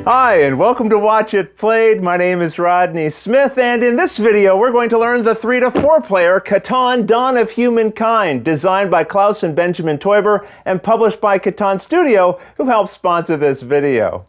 Hi, and welcome to Watch It Played. My name is Rodney Smith, and in this video, we're going to learn the 3 to 4 player Catan, Dawn of Humankind, designed by Klaus and Benjamin Teuber and published by Catan Studio, who helped sponsor this video.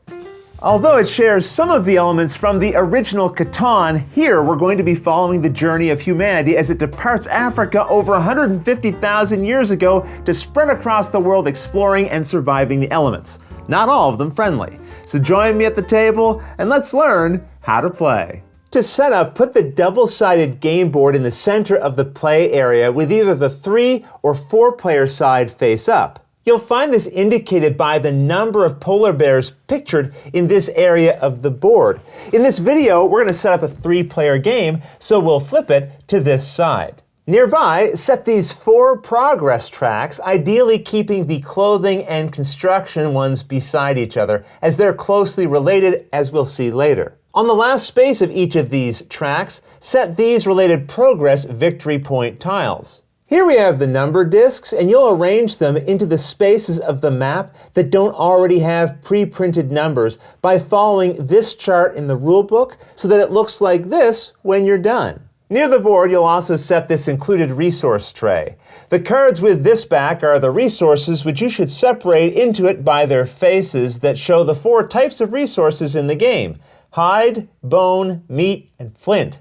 Although it shares some of the elements from the original Catan, here we're going to be following the journey of humanity as it departs Africa over 150,000 years ago to spread across the world exploring and surviving the elements. Not all of them friendly. So join me at the table and let's learn how to play. To set up, put the double-sided game board in the center of the play area with either the 3 or 4 player side face up. You'll find this indicated by the number of polar bears pictured in this area of the board. In this video, we're going to set up a 3-player game, so we'll flip it to this side. Nearby, set these 4 progress tracks, ideally keeping the clothing and construction ones beside each other, as they're closely related, as we'll see later. On the last space of each of these tracks, set these related progress victory point tiles. Here we have the number discs, and you'll arrange them into the spaces of the map that don't already have pre-printed numbers by following this chart in the rulebook so that it looks like this when you're done. Near the board, you'll also set this included resource tray. The cards with this back are the resources which you should separate into it by their faces that show the 4 types of resources in the game: hide, bone, meat, and flint.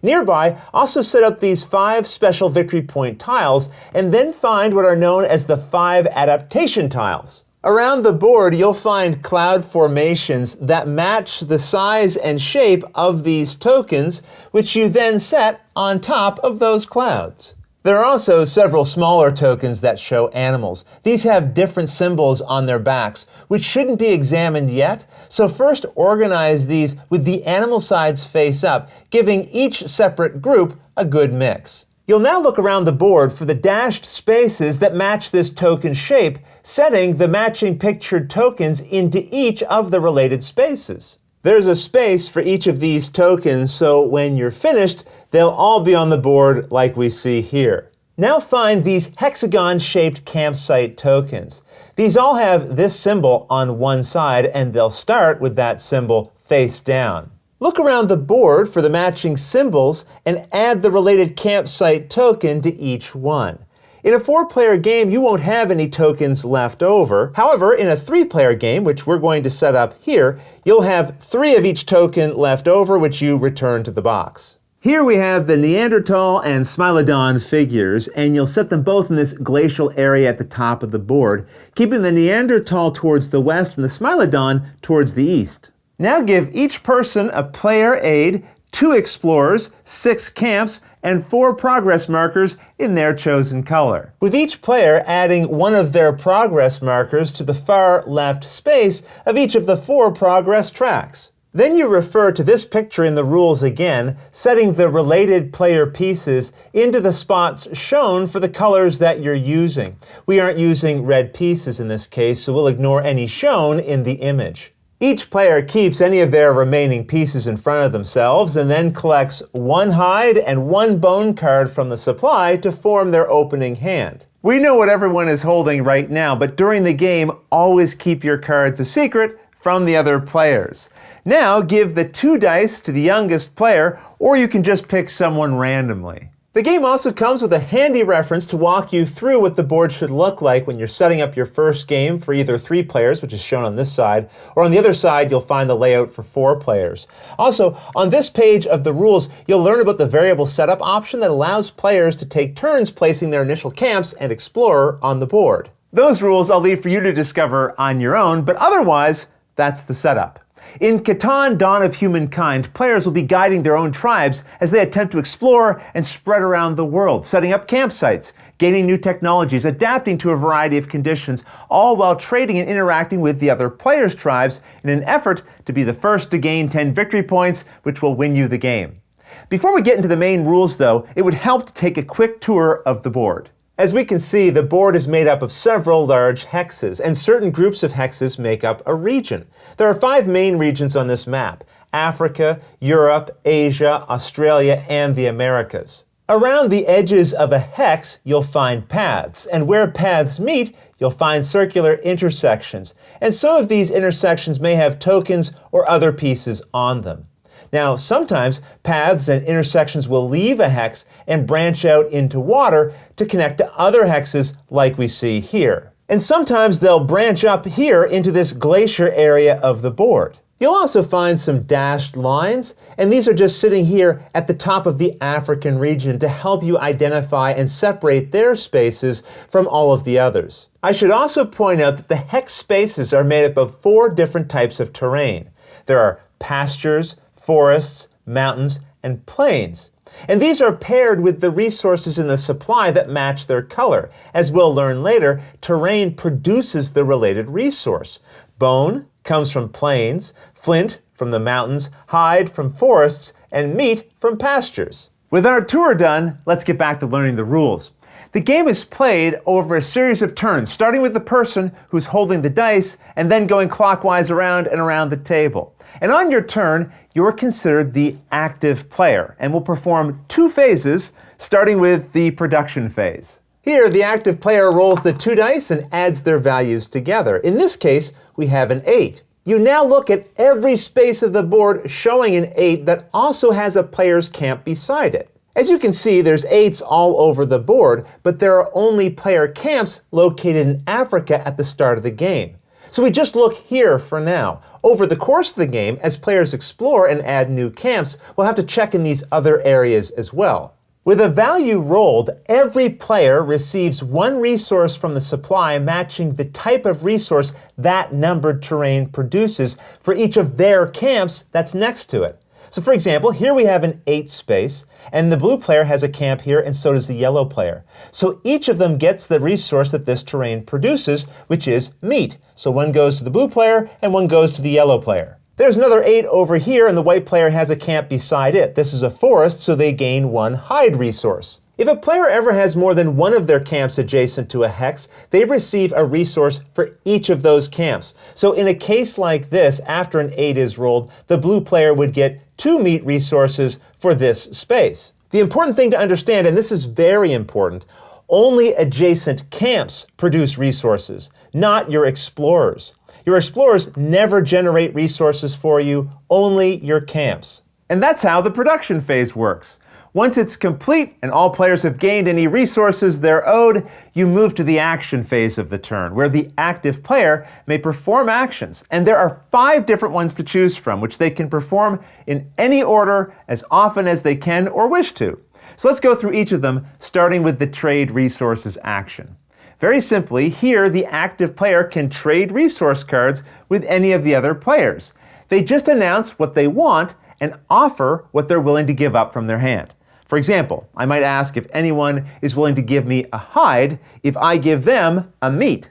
Nearby, also set up these 5 special victory point tiles and then find what are known as the 5 adaptation tiles. Around the board, you'll find cloud formations that match the size and shape of these tokens, which you then set on top of those clouds. There are also several smaller tokens that show animals. These have different symbols on their backs, which shouldn't be examined yet, so first organize these with the animal sides face up, giving each separate group a good mix. You'll now look around the board for the dashed spaces that match this token shape, setting the matching pictured tokens into each of the related spaces. There's a space for each of these tokens, so when you're finished, they'll all be on the board like we see here. Now find these hexagon-shaped campsite tokens. These all have this symbol on one side, and they'll start with that symbol face down. Look around the board for the matching symbols and add the related campsite token to each one. In a 4-player game, you won't have any tokens left over. However, in a 3-player game, which we're going to set up here, you'll have 3 of each token left over, which you return to the box. Here we have the Neanderthal and Smilodon figures, and you'll set them both in this glacial area at the top of the board, keeping the Neanderthal towards the west and the Smilodon towards the east. Now give each person a player aid, 2 explorers, 6 camps, and 4 progress markers in their chosen color. With each player adding one of their progress markers to the far left space of each of the 4 progress tracks. Then you refer to this picture in the rules again, setting the related player pieces into the spots shown for the colors that you're using. We aren't using red pieces in this case, so we'll ignore any shown in the image. Each player keeps any of their remaining pieces in front of themselves and then collects 1 hide and 1 bone card from the supply to form their opening hand. We know what everyone is holding right now, but during the game, always keep your cards a secret from the other players. Now give the 2 dice to the youngest player, or you can just pick someone randomly. The game also comes with a handy reference to walk you through what the board should look like when you're setting up your first game for either 3 players, which is shown on this side, or on the other side, you'll find the layout for 4 players. Also, on this page of the rules, you'll learn about the variable setup option that allows players to take turns placing their initial camps and explorer on the board. Those rules I'll leave for you to discover on your own, but otherwise, that's the setup. In Catan, Dawn of Humankind, players will be guiding their own tribes as they attempt to explore and spread around the world, setting up campsites, gaining new technologies, adapting to a variety of conditions, all while trading and interacting with the other players' tribes in an effort to be the first to gain 10 victory points, which will win you the game. Before we get into the main rules, though, it would help to take a quick tour of the board. As we can see, the board is made up of several large hexes, and certain groups of hexes make up a region. There are 5 main regions on this map: Africa, Europe, Asia, Australia, and the Americas. Around the edges of a hex, you'll find paths, and where paths meet, you'll find circular intersections. And some of these intersections may have tokens or other pieces on them. Now, sometimes paths and intersections will leave a hex and branch out into water to connect to other hexes like we see here. And sometimes they'll branch up here into this glacier area of the board. You'll also find some dashed lines, and these are just sitting here at the top of the African region to help you identify and separate their spaces from all of the others. I should also point out that the hex spaces are made up of 4 different types of terrain. There are pastures, forests, mountains, and plains. And these are paired with the resources in the supply that match their color. As we'll learn later, terrain produces the related resource. Bone comes from plains, flint from the mountains, hide from forests, and meat from pastures. With our tour done, let's get back to learning the rules. The game is played over a series of turns, starting with the person who's holding the dice and then going clockwise around and around the table. And on your turn, you're considered the active player and will perform 2 phases, starting with the production phase. Here, the active player rolls the 2 dice and adds their values together. In this case, we have an 8. You now look at every space of the board showing an 8 that also has a player's camp beside it. As you can see, there's 8s all over the board, but there are only player camps located in Africa at the start of the game. So we just look here for now. Over the course of the game, as players explore and add new camps, we'll have to check in these other areas as well. With a value rolled, every player receives 1 resource from the supply matching the type of resource that numbered terrain produces for each of their camps that's next to it. So for example, here we have an 8 space, and the blue player has a camp here, and so does the yellow player. So each of them gets the resource that this terrain produces, which is meat. So 1 goes to the blue player, and 1 goes to the yellow player. There's another 8 over here, and the white player has a camp beside it. This is a forest, so they gain 1 hide resource. If a player ever has more than 1 of their camps adjacent to a hex, they receive a resource for each of those camps. So in a case like this, after an 8 is rolled, the blue player would get 2 meat resources for this space. The important thing to understand, and this is very important, only adjacent camps produce resources, not your explorers. Your explorers never generate resources for you, only your camps. And that's how the production phase works. Once it's complete and all players have gained any resources they're owed, you move to the action phase of the turn, where the active player may perform actions. And there are 5 different ones to choose from, which they can perform in any order as often as they can or wish to. So let's go through each of them, starting with the trade resources action. Very simply, here the active player can trade resource cards with any of the other players. They just announce what they want and offer what they're willing to give up from their hand. For example, I might ask if anyone is willing to give me a hide if I give them a meat.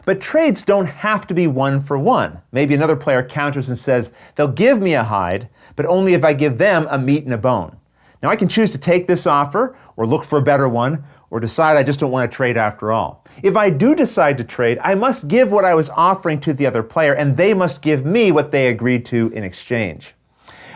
But trades don't have to be 1 for 1. Maybe another player counters and says they'll give me a hide, but only if I give them a meat and a bone. Now I can choose to take this offer or look for a better one, or decide I just don't want to trade after all. If I do decide to trade, I must give what I was offering to the other player, and they must give me what they agreed to in exchange.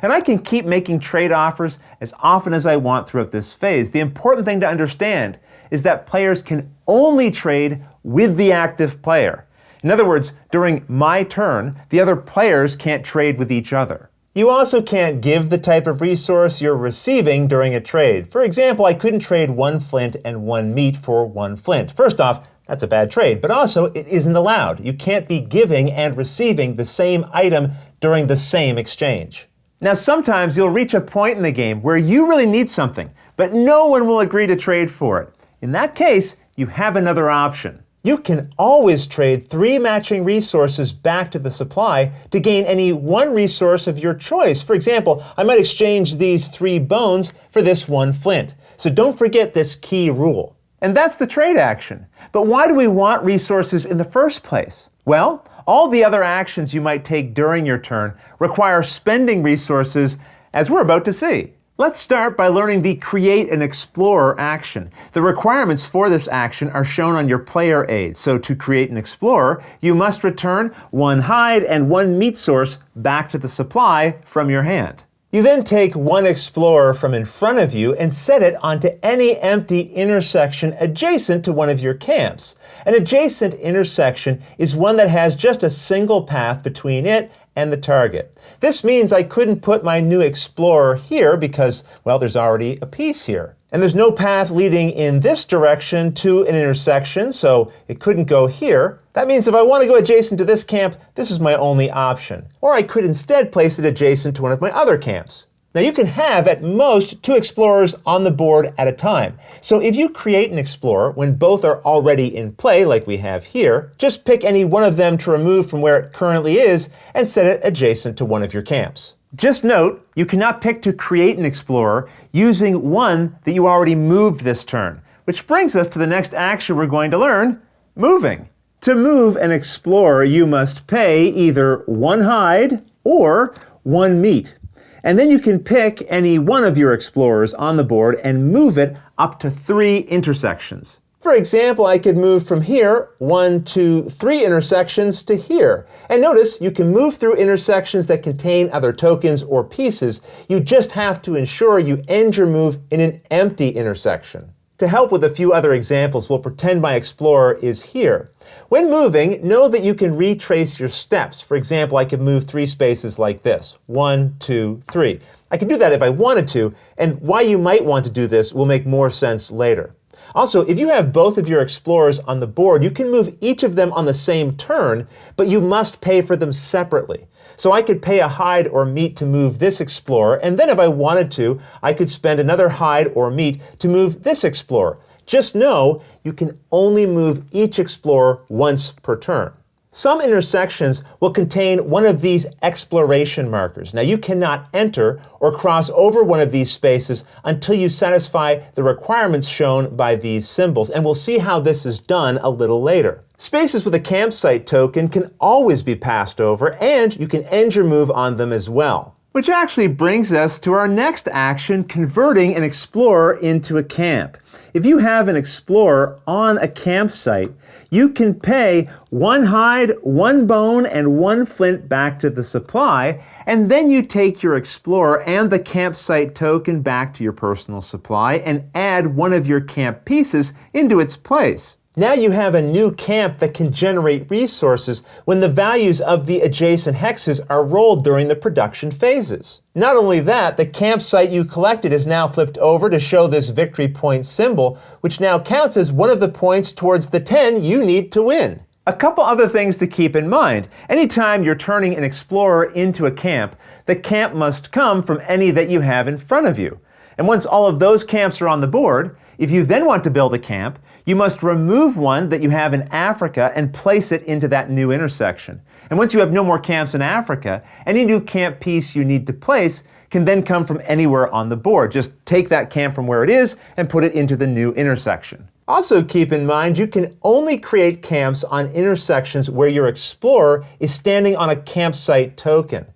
And I can keep making trade offers as often as I want throughout this phase. The important thing to understand is that players can only trade with the active player. In other words, during my turn, the other players can't trade with each other. You also can't give the type of resource you're receiving during a trade. For example, I couldn't trade 1 flint and 1 meat for 1 flint. First off, that's a bad trade, but also it isn't allowed. You can't be giving and receiving the same item during the same exchange. Now, sometimes you'll reach a point in the game where you really need something, but no one will agree to trade for it. In that case, you have another option. You can always trade 3 matching resources back to the supply to gain any 1 resource of your choice. For example, I might exchange these 3 bones for this 1 flint. So don't forget this key rule. And that's the trade action. But why do we want resources in the first place? Well, all the other actions you might take during your turn require spending resources, as we're about to see. Let's start by learning the Create an Explorer action. The requirements for this action are shown on your player aid. So to create an explorer, you must return 1 hide and 1 meat source back to the supply from your hand. You then take one explorer from in front of you and set it onto any empty intersection adjacent to one of your camps. An adjacent intersection is one that has just a single path between it and the target. This means I couldn't put my new explorer here because, well, there's already a piece here. And there's no path leading in this direction to an intersection, so it couldn't go here. That means if I want to go adjacent to this camp, this is my only option. Or I could instead place it adjacent to one of my other camps. Now you can have at most 2 explorers on the board at a time. So if you create an explorer when both are already in play, like we have here, just pick any one of them to remove from where it currently is and set it adjacent to one of your camps. Just note, you cannot pick to create an explorer using one that you already moved this turn, which brings us to the next action we're going to learn, moving. To move an explorer, you must pay either 1 hide or 1 meat. And then you can pick any one of your explorers on the board and move it up to 3 intersections. For example, I could move from here 1, 2, 3 intersections to here. And notice you can move through intersections that contain other tokens or pieces. You just have to ensure you end your move in an empty intersection. To help with a few other examples, we'll pretend my explorer is here. When moving, know that you can retrace your steps. For example, I could move 3 spaces like this. 1, 2, 3. I can do that if I wanted to, and why you might want to do this will make more sense later. Also, if you have both of your explorers on the board, you can move each of them on the same turn, but you must pay for them separately. So I could pay a hide or meat to move this explorer, and then if I wanted to, I could spend another hide or meat to move this explorer. Just know you can only move each explorer once per turn. Some intersections will contain one of these exploration markers. Now you cannot enter or cross over one of these spaces until you satisfy the requirements shown by these symbols, and we'll see how this is done a little later. Spaces with a campsite token can always be passed over, and you can end your move on them as well. Which actually brings us to our next action, converting an explorer into a camp. If you have an explorer on a campsite, you can pay 1 hide, 1 bone, and 1 flint back to the supply, and then you take your explorer and the campsite token back to your personal supply and add one of your camp pieces into its place. Now you have a new camp that can generate resources when the values of the adjacent hexes are rolled during the production phases. Not only that, the campsite you collected is now flipped over to show this victory point symbol, which now counts as one of the points towards the 10 you need to win. A couple other things to keep in mind. Anytime you're turning an explorer into a camp, the camp must come from any that you have in front of you. And once all of those camps are on the board, if you then want to build a camp, you must remove one that you have in Africa and place it into that new intersection. And once you have no more camps in Africa, any new camp piece you need to place can then come from anywhere on the board. Just take that camp from where it is and put it into the new intersection. Also keep in mind, you can only create camps on intersections where your explorer is standing on a campsite token.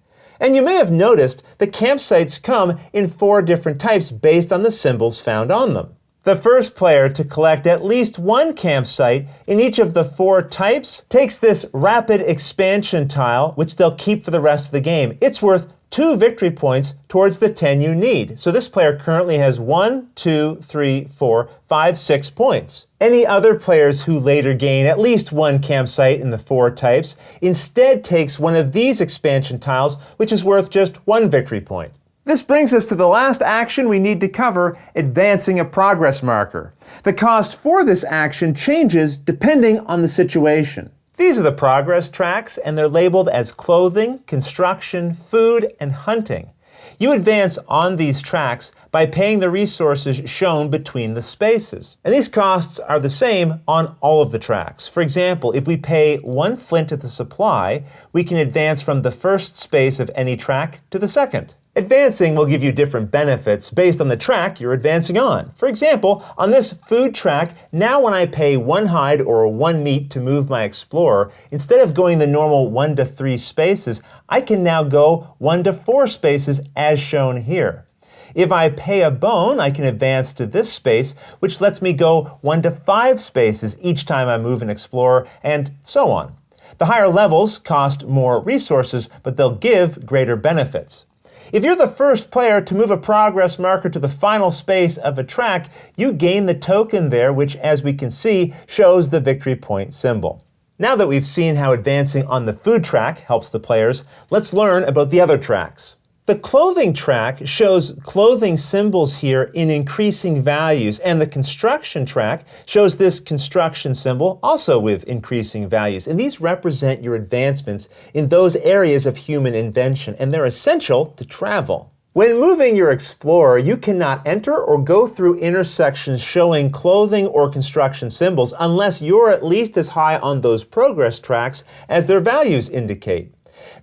And you may have noticed the campsites come in 4 different types based on the symbols found on them. The first player to collect at least 1 campsite in each of the 4 types takes this rapid expansion tile, which they'll keep for the rest of the game. It's worth 2 victory points towards the 10 you need. So this player currently has 1, 2, 3, 4, 5, 6 points. Any other players who later gain at least 1 campsite in the 4 types instead takes one of these expansion tiles, which is worth just 1 victory point. This brings us to the last action we need to cover, advancing a progress marker. The cost for this action changes depending on the situation. These are the progress tracks, and they're labeled as clothing, construction, food, and hunting. You advance on these tracks by paying the resources shown between the spaces. And these costs are the same on all of the tracks. For example, if we pay 1 flint at the supply, we can advance from the first space of any track to the second. Advancing will give you different benefits based on the track you're advancing on. For example, on this food track, now when I pay 1 hide or 1 meat to move my explorer, instead of going the normal 1 to 3 spaces, I can now go 1 to 4 spaces as shown here. If I pay a bone, I can advance to this space, which lets me go 1 to 5 spaces each time I move an explorer, and so on. The higher levels cost more resources, but they'll give greater benefits. If you're the first player to move a progress marker to the final space of a track, you gain the token there, which, as we can see, shows the victory point symbol. Now that we've seen how advancing on the food track helps the players, let's learn about the other tracks. The clothing track shows clothing symbols here in increasing values, and the construction track shows this construction symbol also with increasing values. And these represent your advancements in those areas of human invention, and they're essential to travel. When moving your Explorer, you cannot enter or go through intersections showing clothing or construction symbols unless you're at least as high on those progress tracks as their values indicate.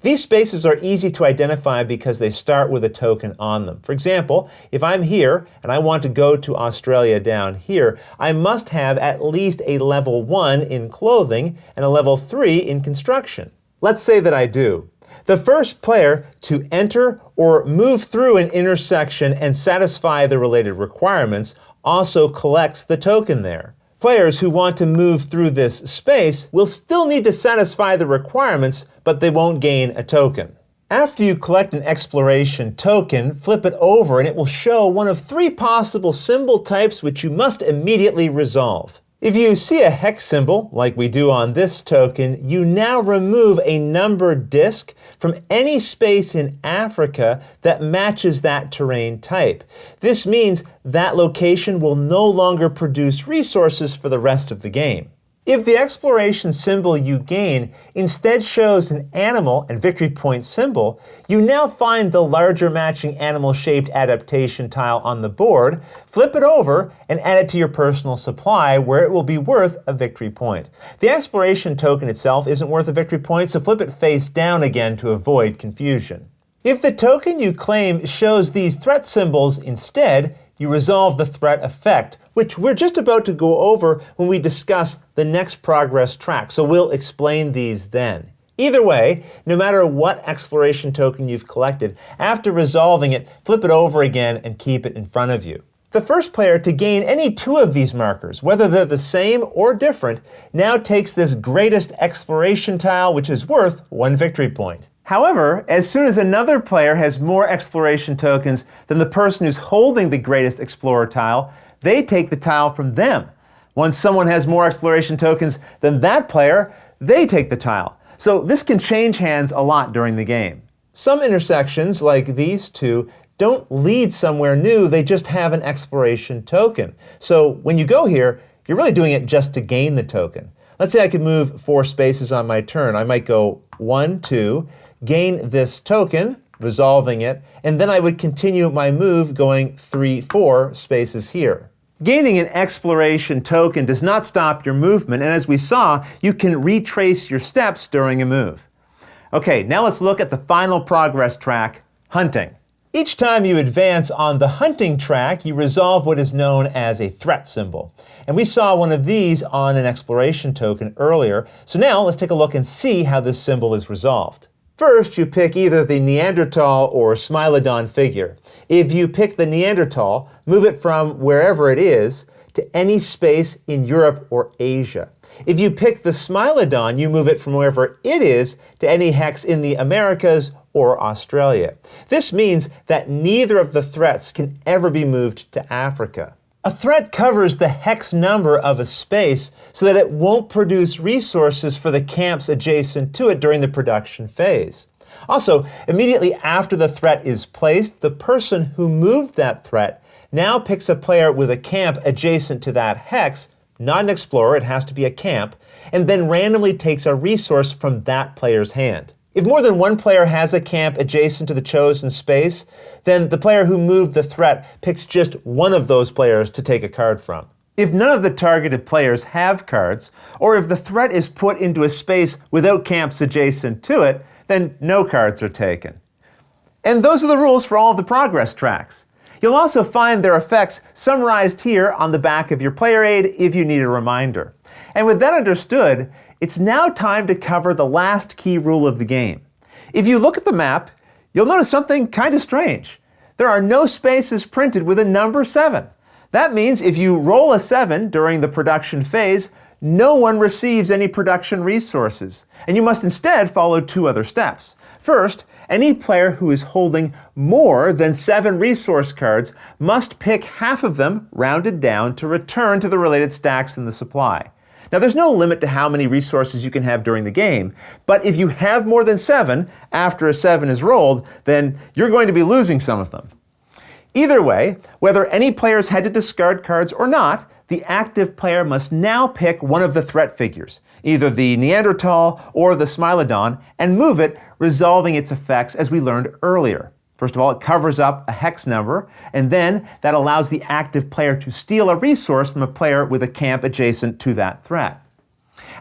These spaces are easy to identify because they start with a token on them. For example, if I'm here and I want to go to Australia down here, I must have at least a level 1 in clothing and a level 3 in construction. Let's say that I do. The first player to enter or move through an intersection and satisfy the related requirements also collects the token there. Players who want to move through this space will still need to satisfy the requirements, but they won't gain a token. After you collect an exploration token, flip it over and it will show one of 3 possible symbol types which you must immediately resolve. If you see a hex symbol, like we do on this token, you now remove a numbered disc from any space in Africa that matches that terrain type. This means that location will no longer produce resources for the rest of the game. If the exploration symbol you gain instead shows an animal and victory point symbol, you now find the larger matching animal-shaped adaptation tile on the board, flip it over, and add it to your personal supply where it will be worth a victory point. The exploration token itself isn't worth a victory point, so flip it face down again to avoid confusion. If the token you claim shows these threat symbols instead, you resolve the threat effect, which we're just about to go over when we discuss the next progress track, so we'll explain these then. Either way, no matter what exploration token you've collected, after resolving it, flip it over again and keep it in front of you. The first player to gain any 2 of these markers, whether they're the same or different, now takes this greatest exploration tile, which is worth 1 victory point. However, as soon as another player has more exploration tokens than the person who's holding the greatest explorer tile, they take the tile from them. Once someone has more exploration tokens than that player, they take the tile. So this can change hands a lot during the game. Some intersections, like these 2, don't lead somewhere new, they just have an exploration token. So when you go here, you're really doing it just to gain the token. Let's say I could move 4 spaces on my turn. I might go 1, 2, gain this token, resolving it, and then I would continue my move going 3, 4 spaces here. Gaining an exploration token does not stop your movement, and as we saw, you can retrace your steps during a move. Okay, now let's look at the final progress track, hunting. Each time you advance on the hunting track, you resolve what is known as a threat symbol. And we saw one of these on an exploration token earlier, so now let's take a look and see how this symbol is resolved. First, you pick either the Neanderthal or Smilodon figure. If you pick the Neanderthal, move it from wherever it is to any space in Europe or Asia. If you pick the Smilodon, you move it from wherever it is to any hex in the Americas or Australia. This means that neither of the threats can ever be moved to Africa. A threat covers the hex number of a space so that it won't produce resources for the camps adjacent to it during the production phase. Also, immediately after the threat is placed, the person who moved that threat now picks a player with a camp adjacent to that hex, not an explorer, it has to be a camp, and then randomly takes a resource from that player's hand. If more than one player has a camp adjacent to the chosen space, then the player who moved the threat picks just one of those players to take a card from. If none of the targeted players have cards, or if the threat is put into a space without camps adjacent to it, then no cards are taken. And those are the rules for all of the progress tracks. You'll also find their effects summarized here on the back of your player aid if you need a reminder. And with that understood, it's now time to cover the last key rule of the game. If you look at the map, you'll notice something kind of strange. There are no spaces printed with a number 7. That means if you roll a 7 during the production phase, no one receives any production resources, and you must instead follow 2 other steps. First, Any player who is holding more than 7 resource cards must pick half of them, rounded down, to return to the related stacks in the supply. Now, there's no limit to how many resources you can have during the game, but if you have more than 7 after a 7 is rolled, then you're going to be losing some of them. Either way, whether any players had to discard cards or not, the active player must now pick one of the threat figures, either the Neanderthal or the Smilodon, and move it, resolving its effects as we learned earlier. First of all, it covers up a hex number, and then that allows the active player to steal a resource from a player with a camp adjacent to that threat.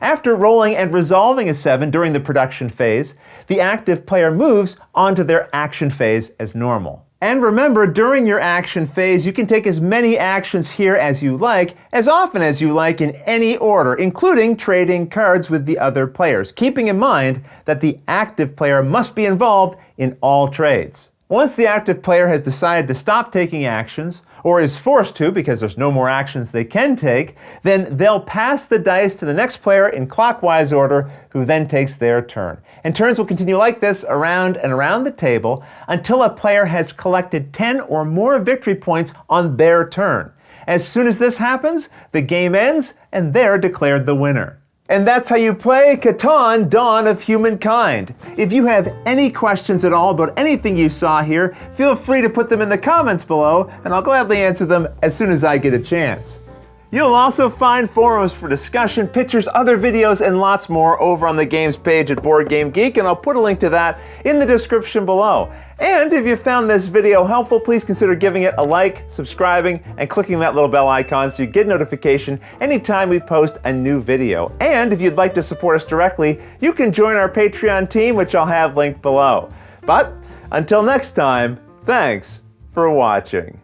After rolling and resolving a 7 during the production phase, the active player moves onto their action phase as normal. And remember, during your action phase, you can take as many actions here as you like, as often as you like in any order, including trading cards with the other players, keeping in mind that the active player must be involved in all trades. Once the active player has decided to stop taking actions, or is forced to because there's no more actions they can take, then they'll pass the dice to the next player in clockwise order, who then takes their turn. And turns will continue like this around and around the table until a player has collected 10 or more victory points on their turn. As soon as this happens, the game ends and they're declared the winner. And that's how you play Catan, Dawn of Humankind. If you have any questions at all about anything you saw here, feel free to put them in the comments below, and I'll gladly answer them as soon as I get a chance. You'll also find forums for discussion, pictures, other videos, and lots more over on the games page at Board Game Geek, and I'll put a link to that in the description below. And if you found this video helpful, please consider giving it a like, subscribing, and clicking that little bell icon so you get notification anytime we post a new video. And if you'd like to support us directly, you can join our Patreon team, which I'll have linked below. But until next time, thanks for watching.